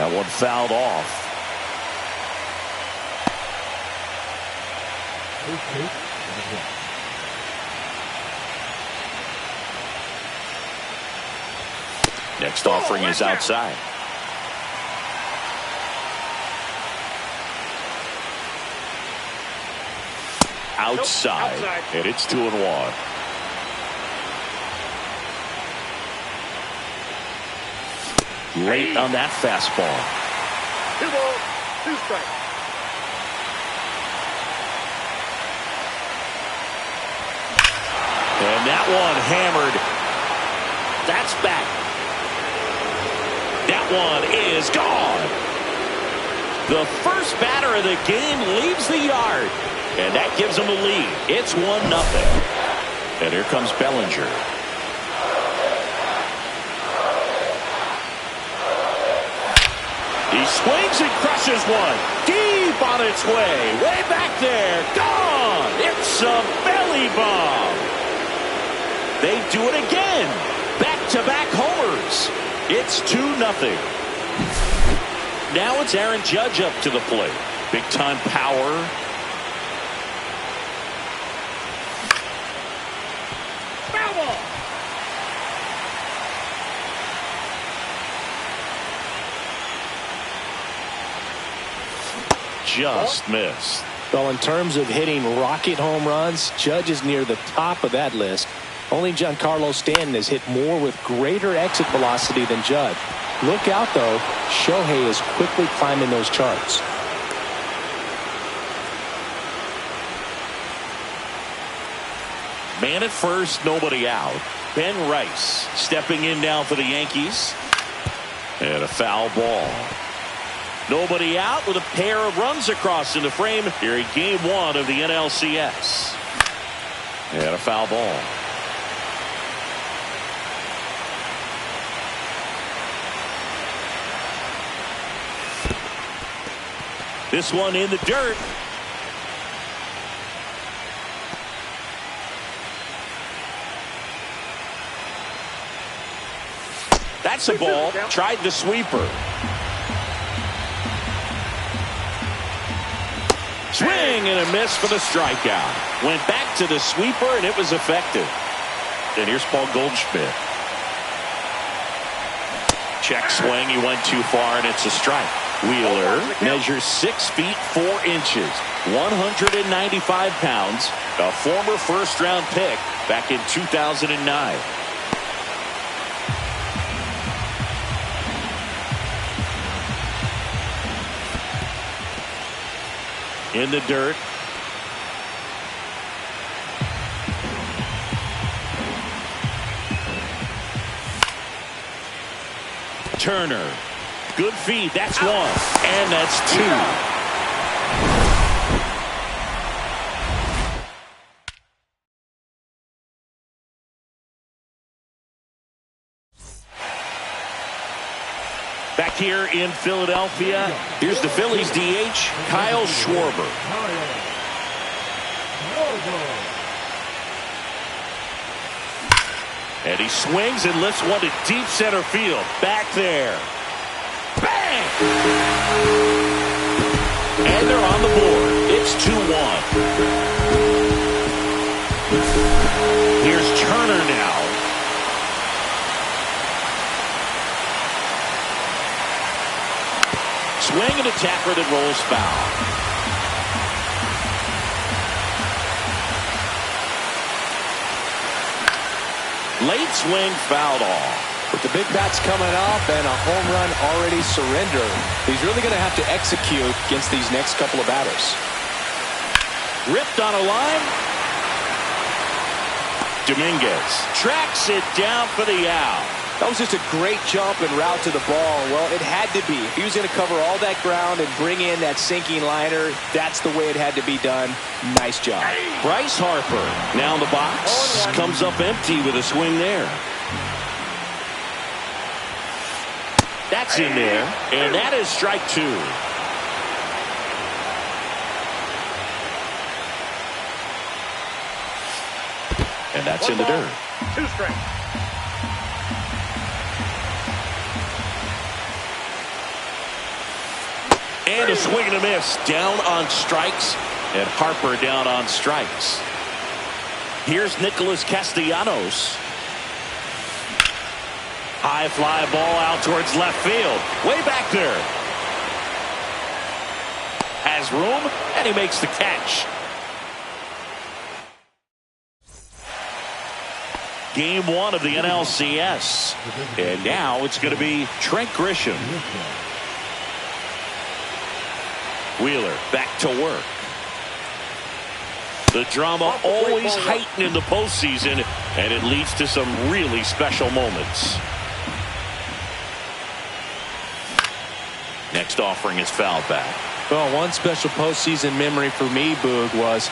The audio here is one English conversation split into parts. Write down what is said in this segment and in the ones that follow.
That one fouled off. Next offering is outside. Outside. And it's 2-1. Late on that fastball. 2 balls, 2 strikes. And that one hammered. That's back. That one is gone. The first batter of the game leaves the yard. And that gives them a lead. It's 1-0. And here comes Bellinger. He swings and crushes one. Deep on its way. Way back there. Gone. It's a belly bomb. They do it again. Back-to-back homers. It's 2-0. Now it's Aaron Judge up to the plate. Big-time power. Foul ball. Just missed. Well, in terms of hitting rocket home runs, Judge is near the top of that list. Only Giancarlo Stanton has hit more with greater exit velocity than Judge. Look out, though. Shohei is quickly climbing those charts. Man at first, nobody out. Ben Rice stepping in now for the Yankees. And a foul ball. Nobody out with a pair of runs across in the frame here in Game 1 of the NLCS. And a foul ball. This one in the dirt. That's a ball. Tried the sweeper. Swing and a miss for the strikeout. Went back to the sweeper and it was effective. And here's Paul Goldschmidt. Check swing. He went too far and it's a strike. Wheeler measures 6 feet 4 inches, 195 pounds, a former first-round pick back in 2009. In the dirt. Turner. Good feed. That's 1. And that's 2. Back here in Philadelphia, here's the Phillies DH, Kyle Schwarber. And he swings and lifts one to deep center field. Back there. Bang! And they're on the board. It's 2-1. Here's Turner now. Swing and a tapper that rolls foul. Late swing fouled off. With the big bats coming up and a home run already surrendered, he's really going to have to execute against these next couple of batters. Ripped on a line. Dominguez tracks it down for the out. That was just a great jump and route to the ball. Well, it had to be. If he was going to cover all that ground and bring in that sinking liner, that's the way it had to be done. Nice job. Bryce Harper now in the box. Comes up empty with a swing there. That's in there. And that is strike 2. And that's in the dirt. 2 strikes. And a swing and a miss. Down on strikes. And Harper down on strikes. Here's Nicholas Castellanos. High fly ball out towards left field. Way back there. Has room, and he makes the catch. Game 1 of the NLCS. And now it's going to be Trent Grisham. Wheeler back to work. The drama always heightened in the postseason, and it leads to some really special moments. Next offering is fouled back. Well, one special postseason memory for me, Boog, was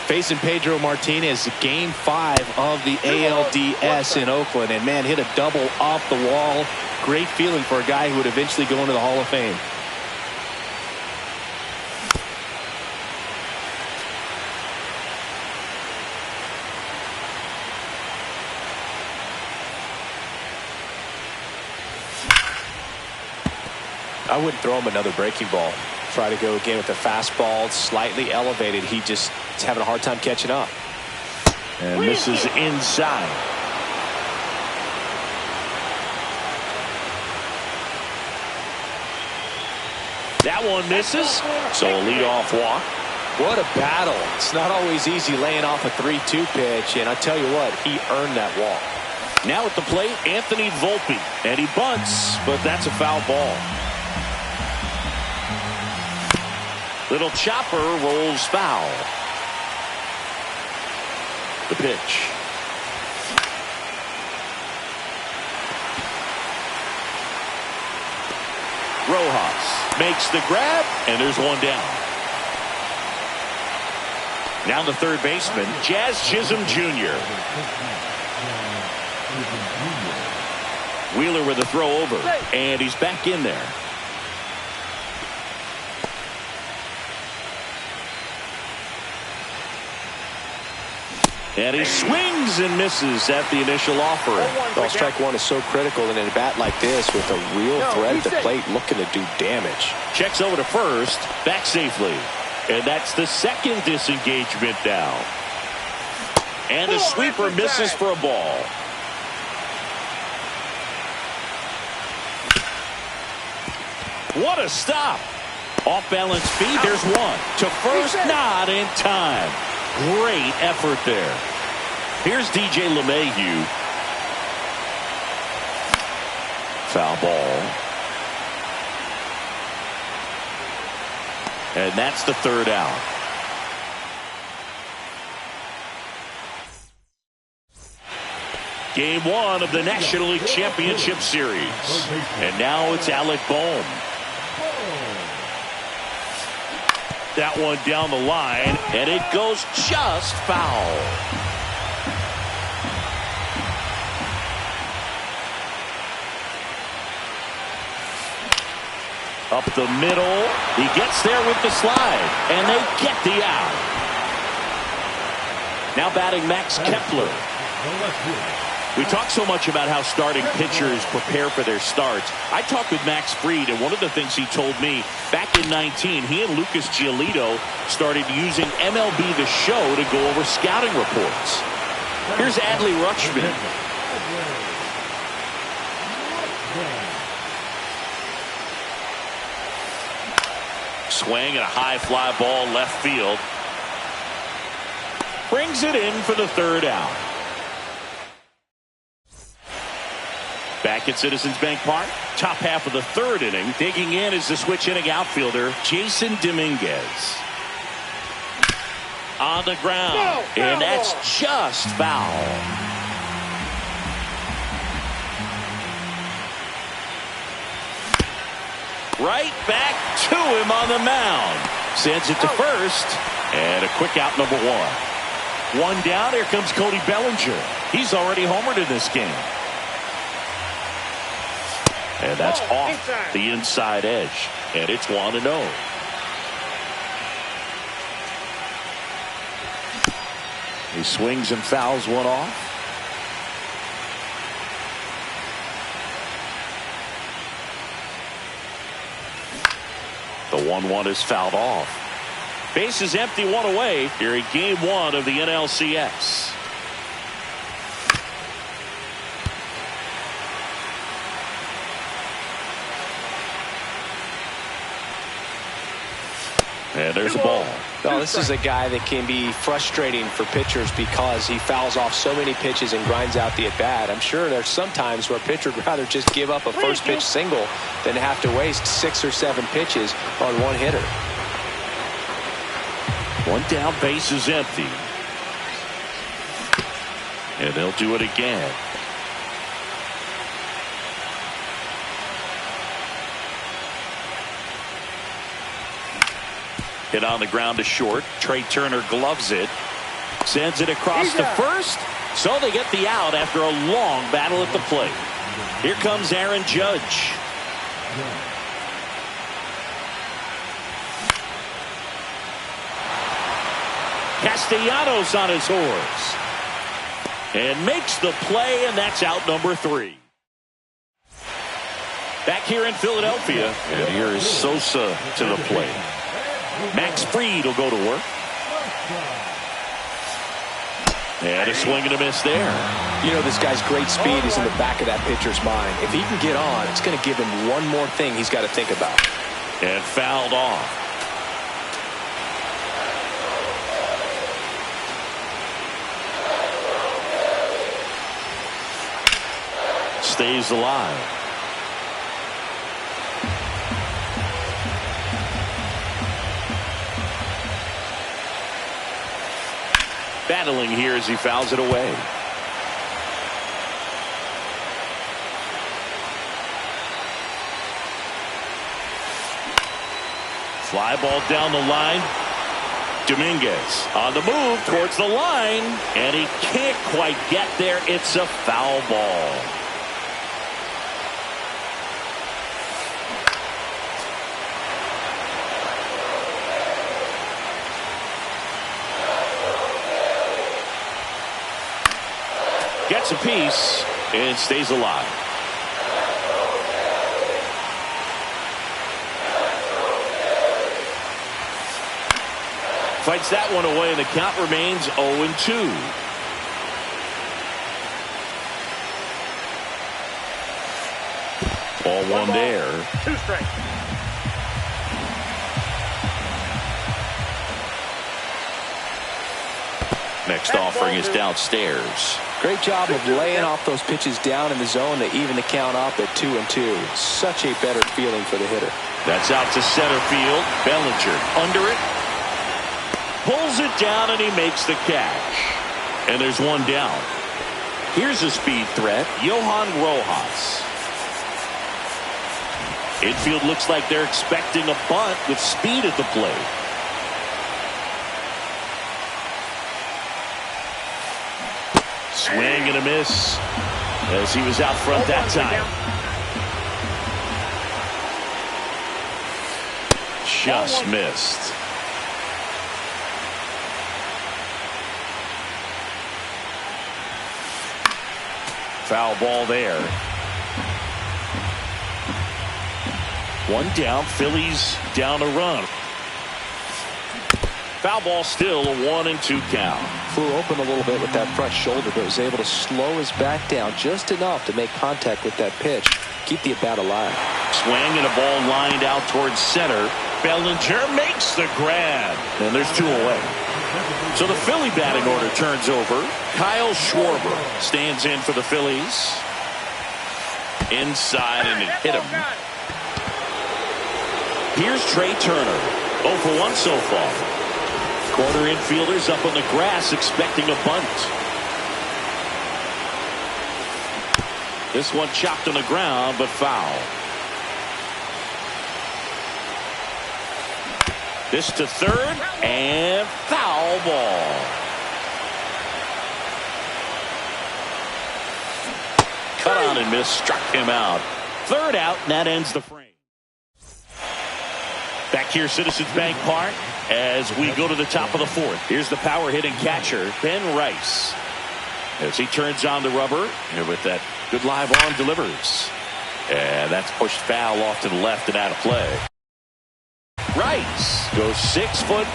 facing Pedro Martinez Game 5 of the ALDS in Oakland. And, man, hit a double off the wall. Great feeling for a guy who would eventually go into the Hall of Fame. I wouldn't throw him another breaking ball. Try to go again with the fastball slightly elevated. He just is having a hard time catching up. And misses inside. That one misses. So a leadoff walk. What a battle. It's not always easy laying off a 3-2 pitch. And I tell you what, he earned that walk. Now at the plate, Anthony Volpe. And he bunts, but that's a foul ball. Little chopper rolls foul. The pitch. Rojas makes the grab, and there's one down. Now the third baseman, Jazz Chisholm Jr. Wheeler with a throw over, and he's back in there. And he swings and misses at the initial offering. Well, strike one is so critical in a bat like this with a real threat at the plate looking to do damage. Checks over to first, back safely. And that's the second disengagement down. And the sweeper misses for a ball. What a stop. Off balance speed, there's one. To first, not in time. Great effort there. Here's DJ LeMahieu. Foul ball. And that's the third out. Game 1 of the National League Championship Series. And now it's Alec Bohm. That one down the line, and it goes just foul. Up the middle, he gets there with the slide, and they get the out. Now batting Max Kepler. We talk so much about how starting pitchers prepare for their starts. I talked with Max Fried, and one of the things he told me, back in 19, he and Lucas Giolito started using MLB The Show to go over scouting reports. Here's Adley Rutschman. Swing and a high fly ball left field. Brings it in for the third out. Back at Citizens Bank Park, top half of the third inning. Digging in is the switch inning outfielder, Jason Dominguez. On the ground, and that's just foul. Right back to him on the mound. Sends it to first, and a quick out, number one. One down, here comes Cody Bellinger. He's already homered in this game. And that's off the inside edge. And it's 1-0. He swings and fouls one off. The 1-1 is fouled off. Base is empty, one away here in game one of the NLCS. And there's a ball. Oh, this is a guy that can be frustrating for pitchers because he fouls off so many pitches and grinds out the at-bat. I'm sure there's some times where a pitcher would rather just give up a first pitch single than have to waste 6 or 7 pitches on one hitter. One down, base is empty. And they'll do it again. Hit on the ground to short. Trey Turner gloves it. Sends it across to first. So they get the out after a long battle at the plate. Here comes Aaron Judge. Castellanos on his horse. And makes the play, and that's out number 3. Back here in Philadelphia. And here is Sosa to the plate. Max Fried will go to work. And a swing and a miss there. You know, this guy's great speed is in the back of that pitcher's mind. If he can get on, it's going to give him one more thing he's got to think about. And fouled off. Stays alive. Battling here as he fouls it away. Fly ball down the line. Dominguez on the move towards the line, and he can't quite get there. It's a foul ball. Gets a piece and stays alive. Fights that one away, and the count remains 0-2. Ball one there. 2 strikes. Next offering is downstairs. Great job of laying off those pitches down in the zone to even the count up at 2-2. Such a better feeling for the hitter. That's out to center field. Bellinger under it. Pulls it down, and he makes the catch. And there's one down. Here's a speed threat, Johan Rojas. Infield looks like they're expecting a bunt with speed at the plate. Swing and a miss as he was out front that time. Just missed. Foul ball there. One down, Phillies down a run. Foul ball, still a 1-2 count. Flew open a little bit with that front shoulder, but was able to slow his back down just enough to make contact with that pitch. Keep the at-bat alive. Swing and a ball lined out towards center. Bellinger makes the grab. And there's 2 away. So the Philly batting order turns over. Kyle Schwarber stands in for the Phillies. Inside, and it hit him. Here's Trey Turner. 0 for 1 so far. Corner infielders up on the grass expecting a bunt. This one chopped on the ground, but foul. This to third, and foul ball. Cut on and miss, struck him out. Third out, and that ends the frame. Back here, Citizens Bank Park, as we go to the top of the 4th. Here's the power hitting catcher, Ben Rice. As he turns on the rubber, and with that good live arm delivers. And that's pushed foul off to the left and out of play. Rice goes 6'1",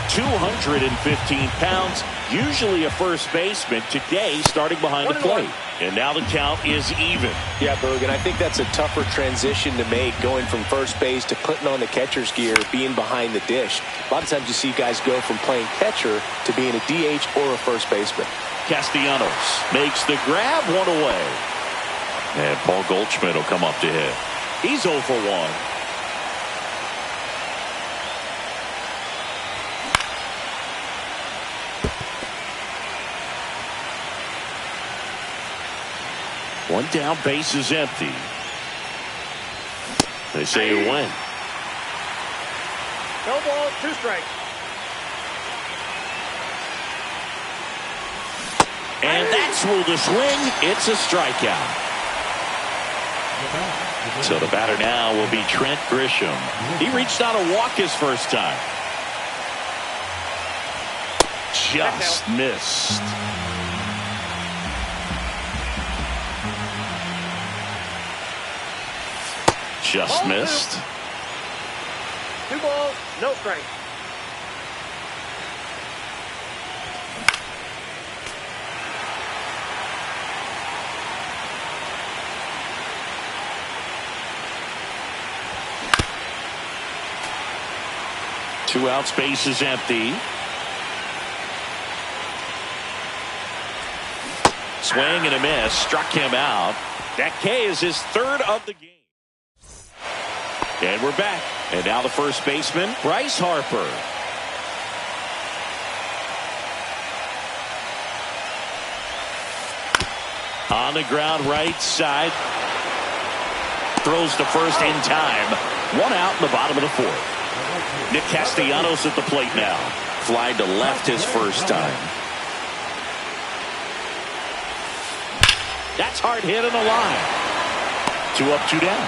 215 pounds, usually a first baseman. Today, starting behind the plate. And now the count is even. Yeah, Boog, and I think that's a tougher transition to make, going from first base to putting on the catcher's gear, being behind the dish. A lot of times you see guys go from playing catcher to being a DH or a first baseman. Castellanos makes the grab, one away. And Paul Goldschmidt will come up to hit. He's 0 for 1. One down, base is empty. They say you win. No ball, 2 strikes. And that's ruled a swing. It's a strikeout. So the batter now will be Trent Grisham. He reached out a walk his first time. Just missed. Just missed. 2 balls, no strikes. Two outs, base is empty. Swing and a miss, struck him out. That K is his 3rd of the game. And we're back. And now the first baseman, Bryce Harper. On the ground, right side. Throws to first in time. 1 out in the bottom of the 4th. Nick Castellanos at the plate now. Fly to left his first time. That's hard hit in the line. 2 up, 2 down.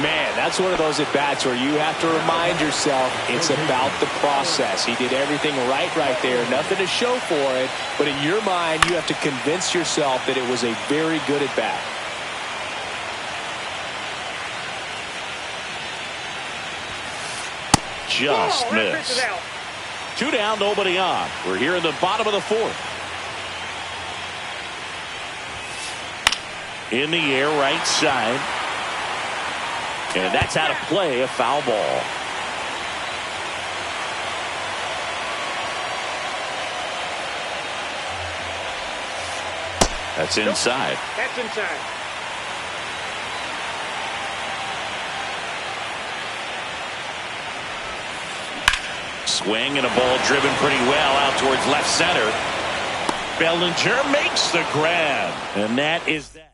Man, that's one of those at-bats where you have to remind yourself it's about the process. He did everything right there. Nothing to show for it. But in your mind, you have to convince yourself that it was a very good at-bat. Just missed. 2 down, nobody on. We're here in the bottom of the 4th. In the air, right side. And that's out of play, a foul ball. That's inside. That's inside. Swing and a ball driven pretty well out towards left center. Bellinger makes the grab. And that is that.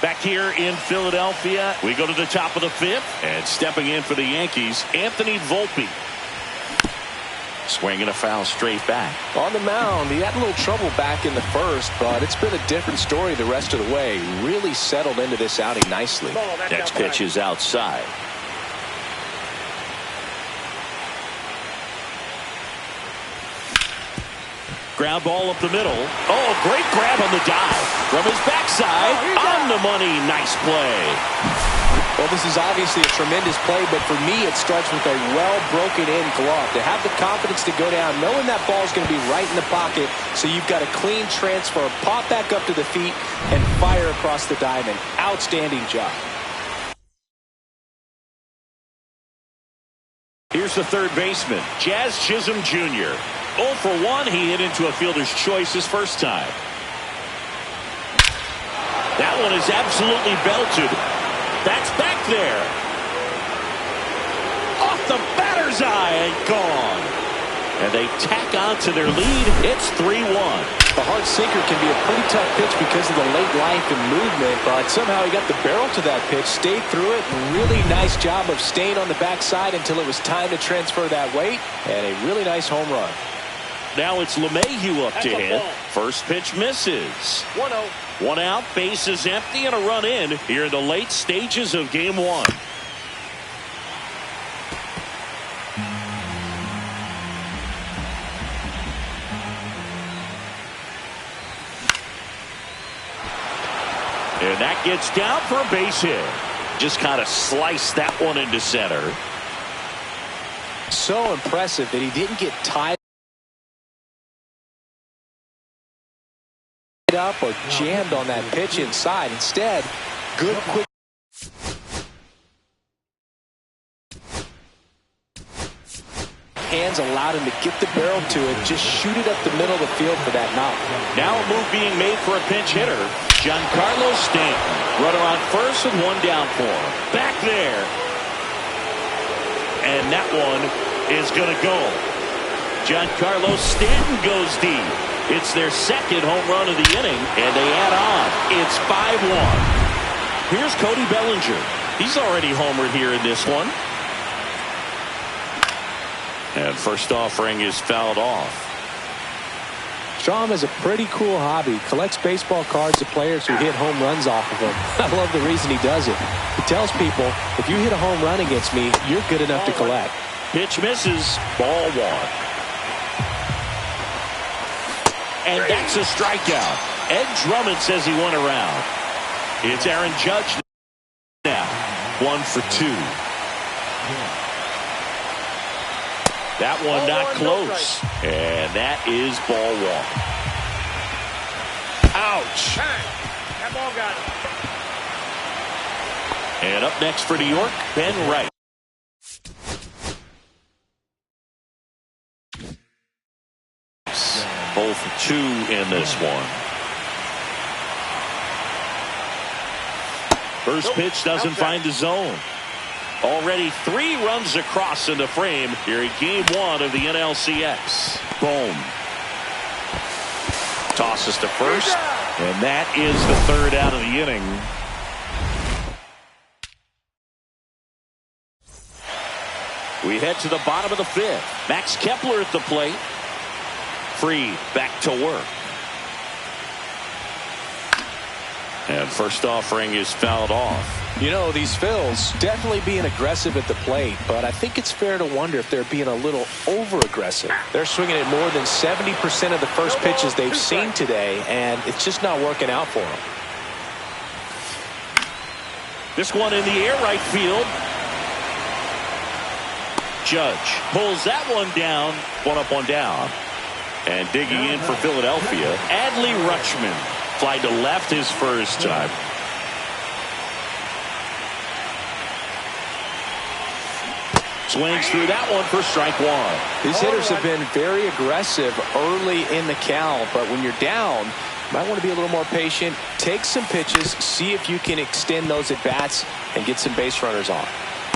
Back here in Philadelphia, we go to the top of the 5th. And stepping in for the Yankees, Anthony Volpe. Swing and a foul straight back. On the mound, he had a little trouble back in the 1st, but it's been a different story the rest of the way. Really settled into this outing nicely. Next pitch is outside. Ground ball up the middle. Oh, great grab on the dive. From his backside, on the money. Nice play. Well, this is obviously a tremendous play, but for me, it starts with a well-broken-in glove. To have the confidence to go down, knowing that ball is going to be right in the pocket, so you've got a clean transfer, pop back up to the feet, and fire across the diamond. Outstanding job. Here's the third baseman, Jazz Chisholm Jr. 0 for 1. He hit into a fielder's choice his first time. That one is absolutely belted. That's back there. Off the batter's eye and gone. And they tack on to their lead. It's 3-1. The hard sinker can be a pretty tough pitch because of the late life and movement, but somehow he got the barrel to that pitch, stayed through it. Really nice job of staying on the backside until it was time to transfer that weight, and a really nice home run. Now it's LeMahieu up to hit. First pitch misses. 1-0. 1 out, base is empty, and a run in here in the late stages of game 1. And that gets down for a base hit. Just kind of sliced that one into center. So impressive that he didn't get tied up or jammed on that pitch inside. Instead, good quick hands allowed him to get the barrel to it, just shoot it up the middle of the field for that knock. Now a move being made for a pinch hitter. Giancarlo Stanton. Runner on first and one down for him. Back there. And that one is going to go. Giancarlo Stanton goes deep. It's their second home run of the inning, and they add on. It's 5-1. Here's Cody Bellinger. He's already homered here in this one. And first offering is fouled off. Strom has a pretty cool hobby. Collects baseball cards of players who hit home runs off of him. I love the reason he does it. He tells people, if you hit a home run against me, you're good enough to collect. Pitch misses. Ball one. And that's a strikeout. Ed Drummond says he went around. It's Aaron Judge now. 1 for 2. That one not close. And that is ball one. Ouch. That ball got it. And up next for New York, Ben Wright. Both 2 in this one. First pitch doesn't find the zone. Already 3 runs across in the frame here in game 1 of the NLCS. Boom. Tosses to first, and that is the 3rd out of the inning. We head to the bottom of the 5th. Max Kepler at the plate. Free back to work. And first offering is fouled off. You know, these Phils definitely being aggressive at the plate, but I think it's fair to wonder if they're being a little over-aggressive. They're swinging at more than 70% of the first pitches they've seen today, and it's just not working out for them. This one in the air, right field. Judge pulls that one down. 1 up, 1 down. And digging in for Philadelphia, Adley Rutschman. Fly to left his first time. Swings through that one for strike 1. These hitters have been very aggressive early in the count, but when you're down, you might want to be a little more patient. Take some pitches, see if you can extend those at-bats and get some base runners on.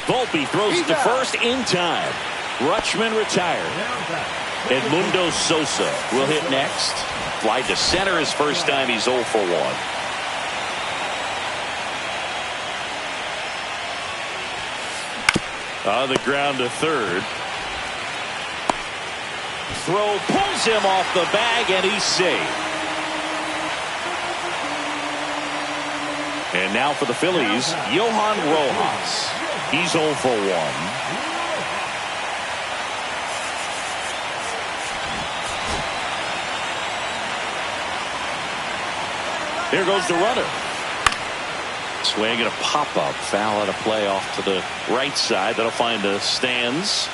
Volpe throws it to first in time. Rutschman retired. Edmundo Sosa will hit next. Fly to center his first time. He's 0 for 1. On the ground to third. Throw pulls him off the bag, and he's safe. And now for the Phillies, Johan Rojas. He's 0 for 1. Here goes the runner. Swing and a pop-up. Foul out of play off to the right side. That'll find the stands.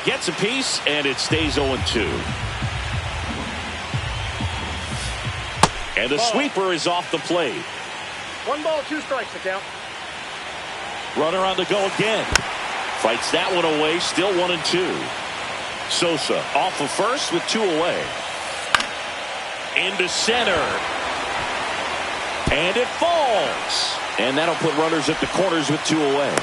Gets a piece, and it stays 0-2. And the sweeper is off the plate. 1 ball, 2 strikes to count. Runner on the go again. Fights that one away, still 1-2. Sosa off of first with 2 away. Into center. And it falls. And that'll put runners at the corners with 2 away.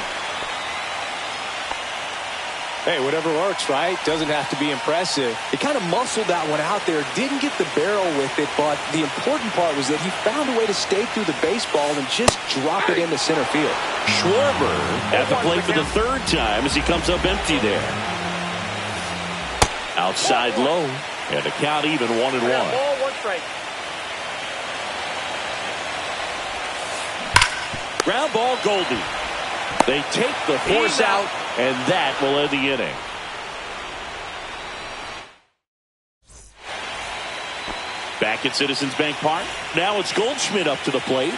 Hey, whatever works, right? Doesn't have to be impressive. He kind of muscled that one out there. Didn't get the barrel with it, but the important part was that he found a way to stay through the baseball and just drop it into center field. Schwarber at the plate for the 3rd time as he comes up empty there. Outside low. And the count even 1-1. Ball, 1 strike. Ground ball, Goldie. They take the force out, and that will end the inning. Back at Citizens Bank Park. Now it's Goldschmidt up to the plate.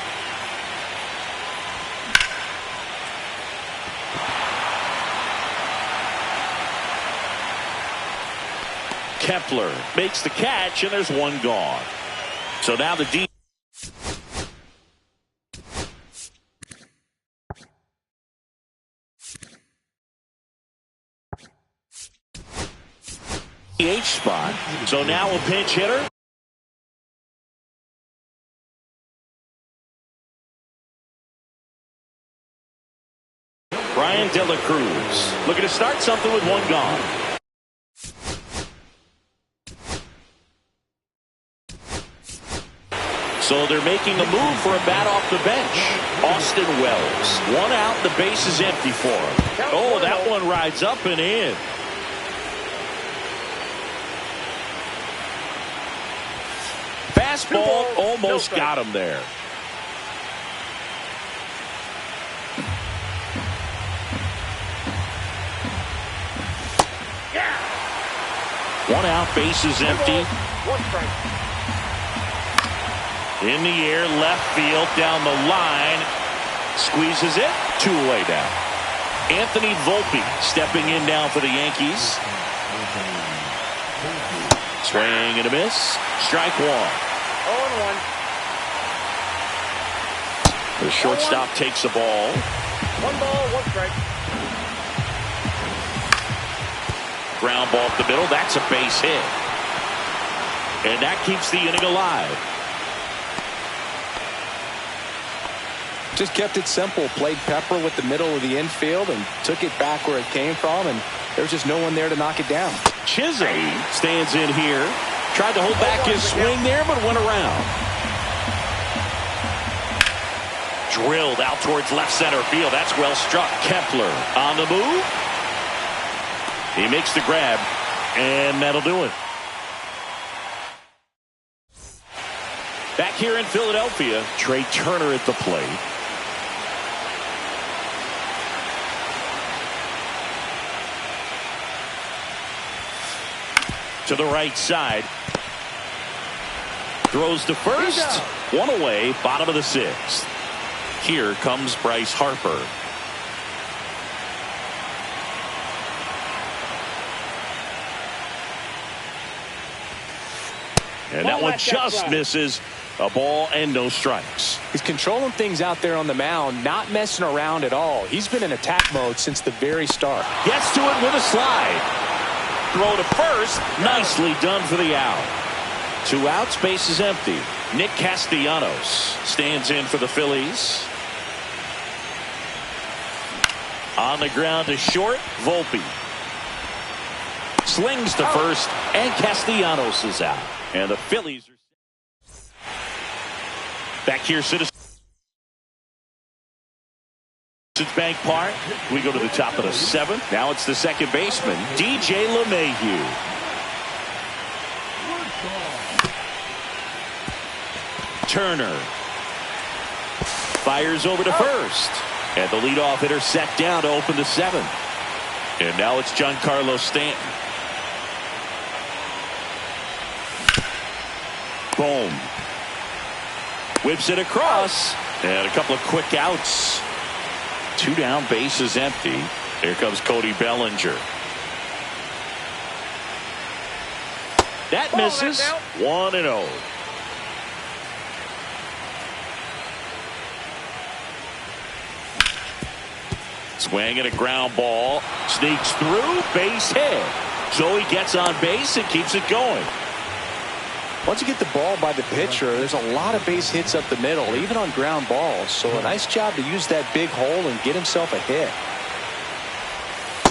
Kepler makes the catch, and there's one gone. So now the DH spot. So now a pinch hitter. Brian De La Cruz looking to start something with one gone. So they're making a move for a bat off the bench. Austin Wells. One out, the base is empty for him. Oh, that one rides up and in. Fastball almost got him there. One out, base is empty. One strike. In the air, left field, down the line. Squeezes it. 2 away now. Anthony Volpe stepping in now for the Yankees. Swing and a miss. Strike 1. 0-1. The shortstop takes the ball. 1 ball, 1 strike. Ground ball up the middle. That's a base hit. And that keeps the inning alive. Just kept it simple. Played Pepper with the middle of the infield and took it back where it came from, and there was just no one there to knock it down. Chisholm stands in here. Tried to hold back his swing there, but went around. Drilled out towards left center field. That's well struck. Kepler on the move. He makes the grab, and that'll do it. Back here in Philadelphia, Trey Turner at the plate. To the right side. Throws to first. 1 away, bottom of the 6th. Here comes Bryce Harper. And that one just misses. A ball and no strikes. He's controlling things out there on the mound, not messing around at all. He's been in attack mode since the very start. Gets to it with a slide. Throw to first. Nicely done for the out. 2 outs, base is empty. Nick Castellanos stands in for the Phillies. On the ground to short, Volpe. Slings to first, and Castellanos is out. And the Phillies are back here, Citizens Bank Park. We go to the top of the 7th. Now it's the second baseman, DJ LeMahieu. Turner fires over to first. And the leadoff hitter set down to open the 7th. And now it's Giancarlo Stanton. Boom. Whips it across. And a couple of quick outs. 2 down, base is empty. Here comes Cody Bellinger. That misses. 1-0. Swing and a ground ball. Sneaks through. Base hit. So he gets on base and keeps it going. Once you get the ball by the pitcher, there's a lot of base hits up the middle, even on ground balls. So a nice job to use that big hole and get himself a hit.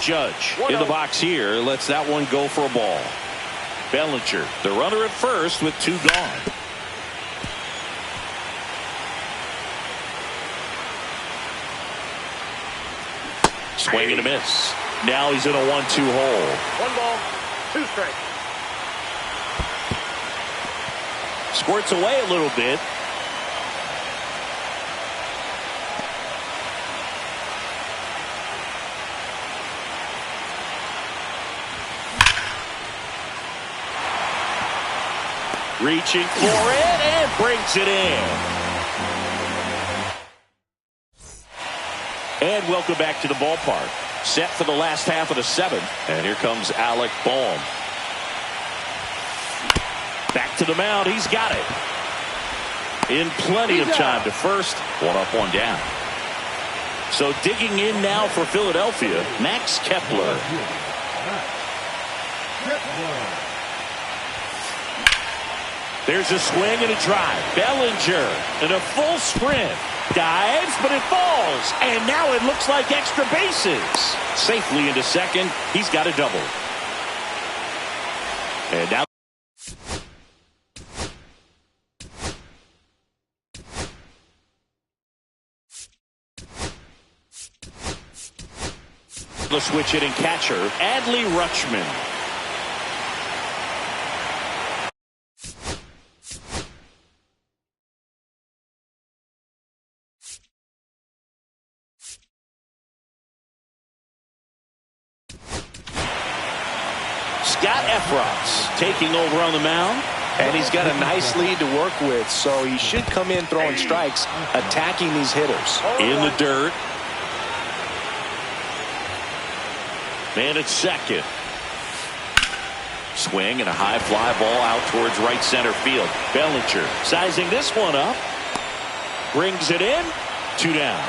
Judge in the box here lets that one go for a ball. Bellinger, the runner at first with 2 gone. Swing and a miss. Now he's in a 1-2 hole. 1 ball, 2 strikes. Squirts away a little bit. Reaching for it and brings it in. And welcome back to the ballpark. Set for the last half of the seventh. And here comes Alec Bohm. Back to the mound. He's got it. In plenty of time to first. One up, one down. So digging in now for Philadelphia, Max Kepler. There's a swing and a drive. Bellinger in a full sprint. Dives, but it falls. And now it looks like extra bases. Safely into second. He's got a double. And now the switch hitting catcher, Adley Rutschman. Scott Efros taking over on the mound. And he's got a nice lead to work with, so he should come in throwing strikes, attacking these hitters. In the dirt. Man at second. Swing and a high fly ball out towards right center field. Bellinger sizing this one up. Brings it in. 2 down.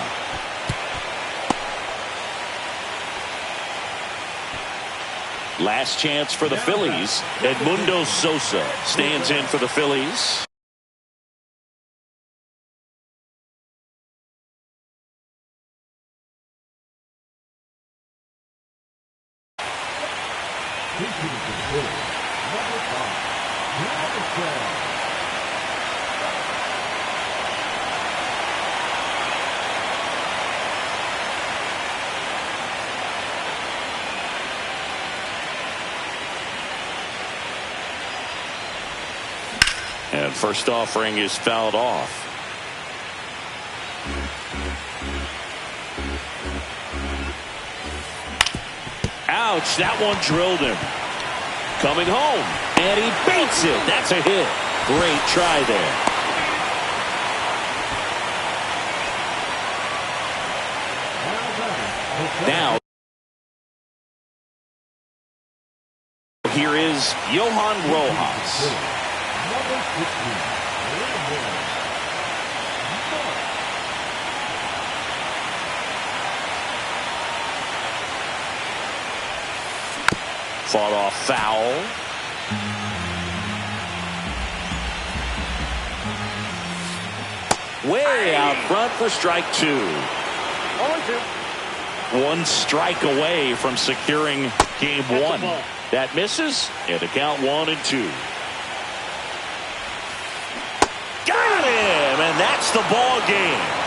Last chance for the Phillies. Edmundo Sosa stands in for the Phillies. And first offering is fouled off. Ouch, that one drilled him. Coming home, and he beats it. That's a hit. Great try there. Now, here is Johan Rojas. Fought off foul. Way out front for strike 2. 0-2. 1 strike away from securing game 1. That misses, and the count 1-2. Got him, and that's the ball game.